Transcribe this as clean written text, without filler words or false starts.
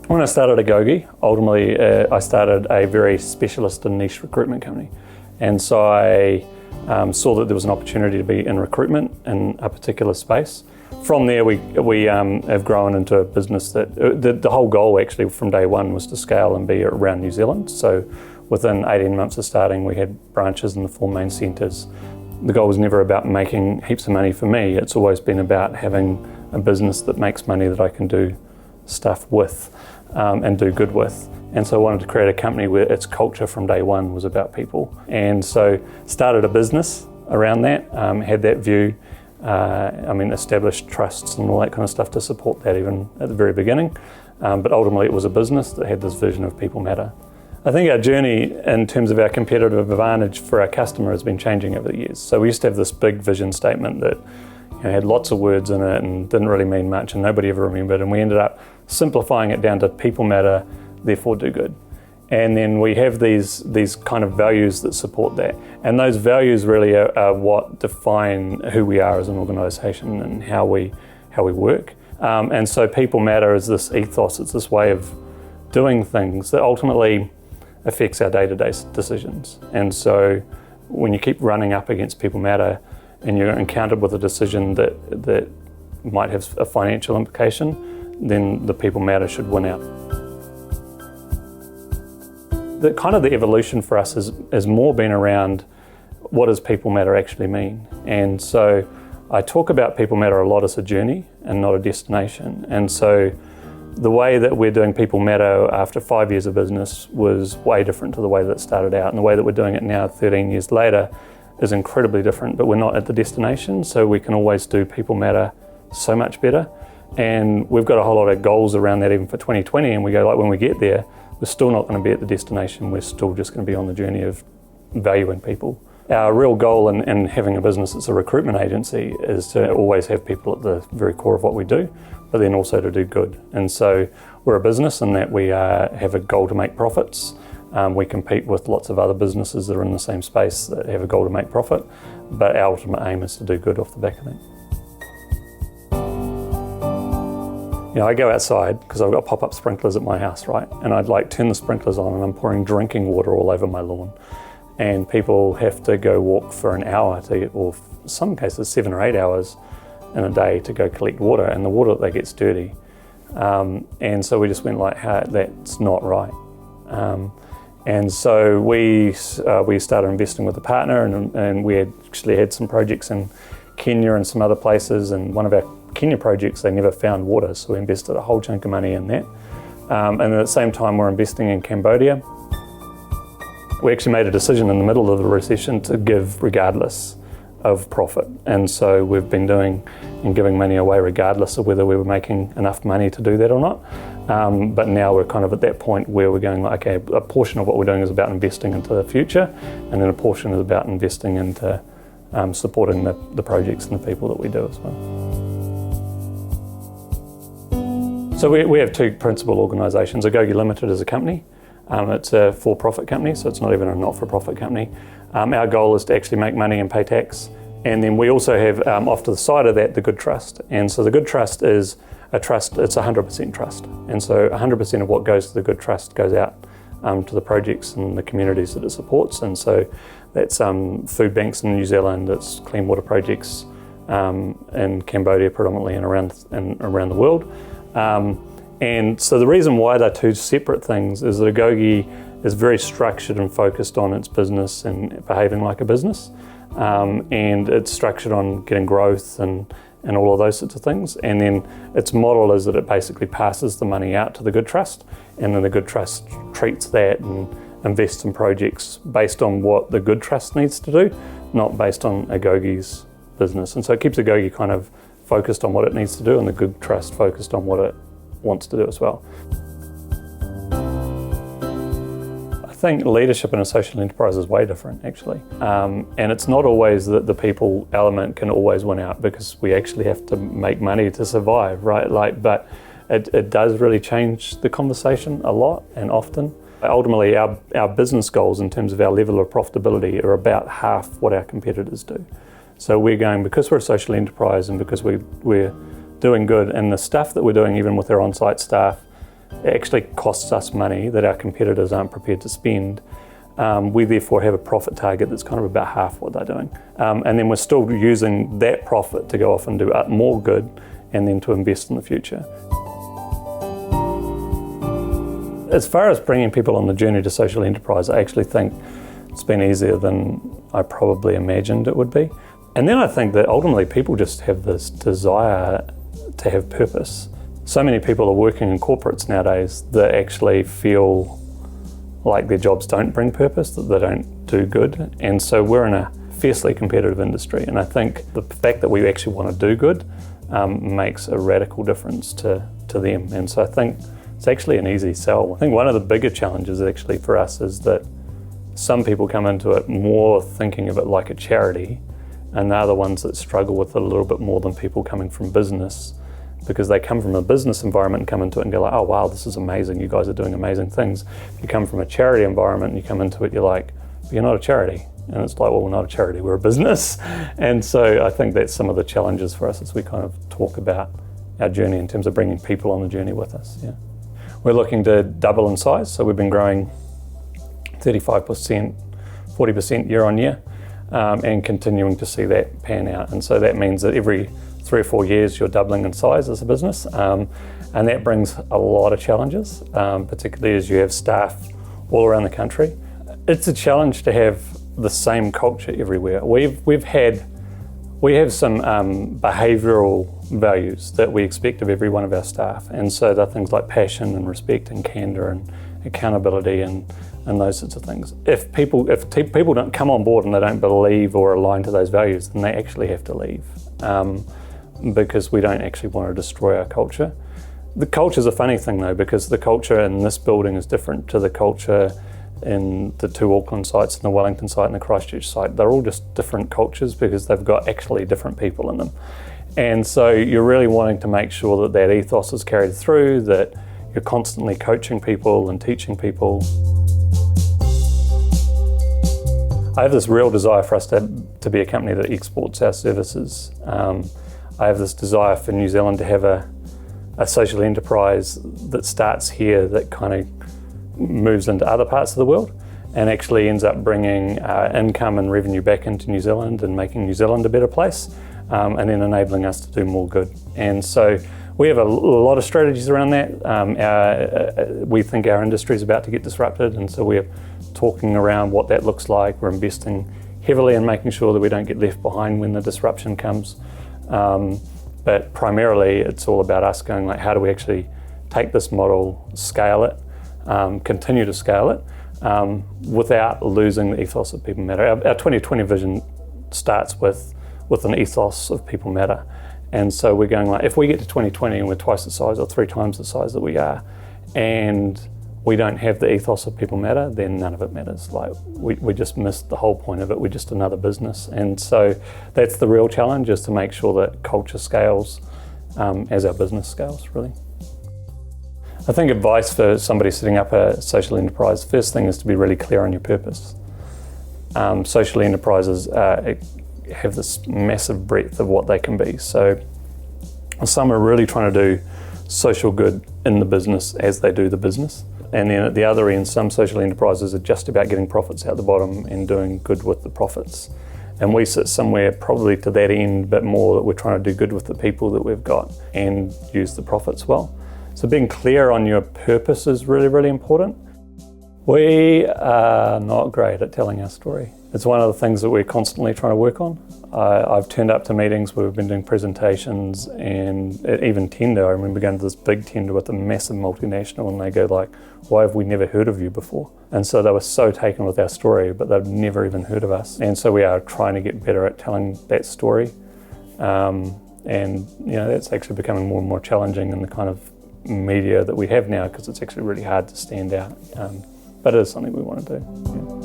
When I started Agoge, ultimately I started a very specialist and niche recruitment company. And so I saw that there was an opportunity to be in recruitment in a particular space. From there, we have grown into a business that the whole goal actually from day one was to scale and be around New Zealand. So within 18 months of starting, we had branches in the 4 main centres. The goal was never about making heaps of money for me. It's always been about having a business that makes money that I can do stuff with and do good with. And so I wanted to create a company where its culture from day one was about people. And so started a business around that, had that view, established trusts and all that kind of stuff to support that even at the very beginning. But ultimately it was a business that had this vision of people matter. I think our journey in terms of our competitive advantage for our customer has been changing over the years. So we used to have this big vision statement that had lots of words in it and didn't really mean much and nobody ever remembered, and we ended up simplifying it down to people matter, therefore do good. And then we have these kind of values that support that. And those values really are what define who we are as an organisation and how we work. And so people matter is this ethos, it's this way of doing things that ultimately affects our day-to-day decisions. And so when you keep running up against people matter and you're encountered with a decision that might have a financial implication, then the people matter should win out. The evolution for us has more been around what does people matter actually mean. And so I talk about people matter a lot as a journey and not a destination. And so the way that we're doing people matter after 5 years of business was way different to the way that it started out. And the way that we're doing it now 13 years later is incredibly different, but we're not at the destination, so we can always do people matter so much better. And we've got a whole lot of goals around that even for 2020, and we go like when we get there, we're still not going to be at the destination, we're still just going to be on the journey of valuing people. Our real goal in having a business that's a recruitment agency is to always have people at the very core of what we do, but then also to do good. And so we're a business in that we have a goal to make profits. We compete with lots of other businesses that are in the same space that have a goal to make profit, but our ultimate aim is to do good off the back of that. I go outside because I've got pop-up sprinklers at my house, right? And I'd turn the sprinklers on and I'm pouring drinking water all over my lawn. And people have to go walk for an hour or in some cases 7 or 8 hours in a day to go collect water, and the water that they get's dirty. And so we just went that's not right. And so we started investing with a partner, and we actually had some projects in Kenya and some other places, and one of our Kenya projects, they never found water, so we invested a whole chunk of money in that. And at the same time, we're investing in Cambodia. We actually made a decision in the middle of the recession to give regardless of profit. And so we've been doing and giving money away regardless of whether we were making enough money to do that or not. But now we're kind of at that point where we're going like, okay, a portion of what we're doing is about investing into the future, and then a portion is about investing into supporting the projects and the people that we do as well. So we have 2 principal organisations. Agoge Limited is a company. It's a for-profit company, so it's not even a not-for-profit company. Our goal is to actually make money and pay tax. And then we also have, off to the side of that, the Good Trust. And so the Good Trust is a trust, it's 100% trust. And so 100% of what goes to the Good Trust goes out to the projects and the communities that it supports. And so that's food banks in New Zealand, it's clean water projects in Cambodia predominantly and around the world. And so the reason why they're 2 separate things is that Agoge is very structured and focused on its business and behaving like a business. And it's structured on getting growth and all of those sorts of things. And then its model is that it basically passes the money out to the Good Trust, and then the Good Trust treats that and invests in projects based on what the Good Trust needs to do, not based on Agoge's business. And so it keeps Agoge kind of focused on what it needs to do, and the Good Trust focused on what it wants to do as well. I think leadership in a social enterprise is way different, actually. And it's not always that the people element can always win out, because we actually have to make money to survive, right? But it does really change the conversation a lot and often. Ultimately, our business goals in terms of our level of profitability are about half what our competitors do. So we're going, because we're a social enterprise and because we're doing good, and the stuff that we're doing even with our on-site staff it actually costs us money that our competitors aren't prepared to spend. We therefore have a profit target that's kind of about half what they're doing. And then we're still using that profit to go off and do more good and then to invest in the future. As far as bringing people on the journey to social enterprise, I actually think it's been easier than I probably imagined it would be. And then I think that ultimately people just have this desire to have purpose. So many people are working in corporates nowadays that actually feel like their jobs don't bring purpose, that they don't do good. And so we're in a fiercely competitive industry. And I think the fact that we actually want to do good makes a radical difference to them. And so I think it's actually an easy sell. I think one of the bigger challenges actually for us is that some people come into it more thinking of it like a charity, and they're the ones that struggle with it a little bit more than people coming from business, because they come from a business environment and come into it and go like, oh wow, this is amazing, you guys are doing amazing things. If you come from a charity environment and you come into it, you're like, but you're not a charity. And it's like, well, we're not a charity, we're a business. And so I think that's some of the challenges for us as we kind of talk about our journey in terms of bringing people on the journey with us. Yeah, we're looking to double in size, so we've been growing 35%, 40% year on year, and continuing to see that pan out. And so that means that every 3 or 4 years you're doubling in size as a business, and that brings a lot of challenges, particularly as you have staff all around the country. It's a challenge to have the same culture everywhere. We have some behavioural values that we expect of every one of our staff, and so they're things like passion and respect and candour and accountability and those sorts of things. If people don't come on board and they don't believe or align to those values, then they actually have to leave, because we don't actually want to destroy our culture. The culture's a funny thing though, because the culture in this building is different to the culture in the 2 Auckland sites and the Wellington site and the Christchurch site. They're all just different cultures because they've got actually different people in them. And so you're really wanting to make sure that that ethos is carried through, that you're constantly coaching people and teaching people. I have this real desire for us to be a company that exports our services. I have this desire for New Zealand to have a social enterprise that starts here, that kind of moves into other parts of the world and actually ends up bringing income and revenue back into New Zealand and making New Zealand a better place, and then enabling us to do more good. And so we have a lot of strategies around that. We think our industry is about to get disrupted, and so we're talking around what that looks like. We're investing heavily in making sure that we don't get left behind when the disruption comes. But primarily it's all about us going like, how do we actually take this model, scale it, continue to scale it, without losing the ethos of People Matter. Our 2020 vision starts with an ethos of People Matter. And so we're going like, if we get to 2020 and we're twice the size or 3 times the size that we are, and we don't have the ethos of People Matter, then none of it matters. Like we just missed the whole point of it. We're just another business. And so that's the real challenge, is to make sure that culture scales as our business scales, really. I think advice for somebody setting up a social enterprise, first thing is to be really clear on your purpose. Social enterprises have this massive breadth of what they can be. So some are really trying to do social good in the business as they do the business. And then at the other end, some social enterprises are just about getting profits out the bottom and doing good with the profits. And we sit somewhere probably to that end, but more that we're trying to do good with the people that we've got and use the profits well. So being clear on your purpose is really, really important. We are not great at telling our story. It's one of the things that we're constantly trying to work on. I've turned up to meetings where we've been doing presentations and even tender. I remember going to this big tender with a massive multinational, and they go like, why have we never heard of you before? And so they were so taken with our story, but they've never even heard of us. And so we are trying to get better at telling that story. And that's actually becoming more and more challenging in the kind of media that we have now, because it's actually really hard to stand out. But it is something we want to do. Yeah.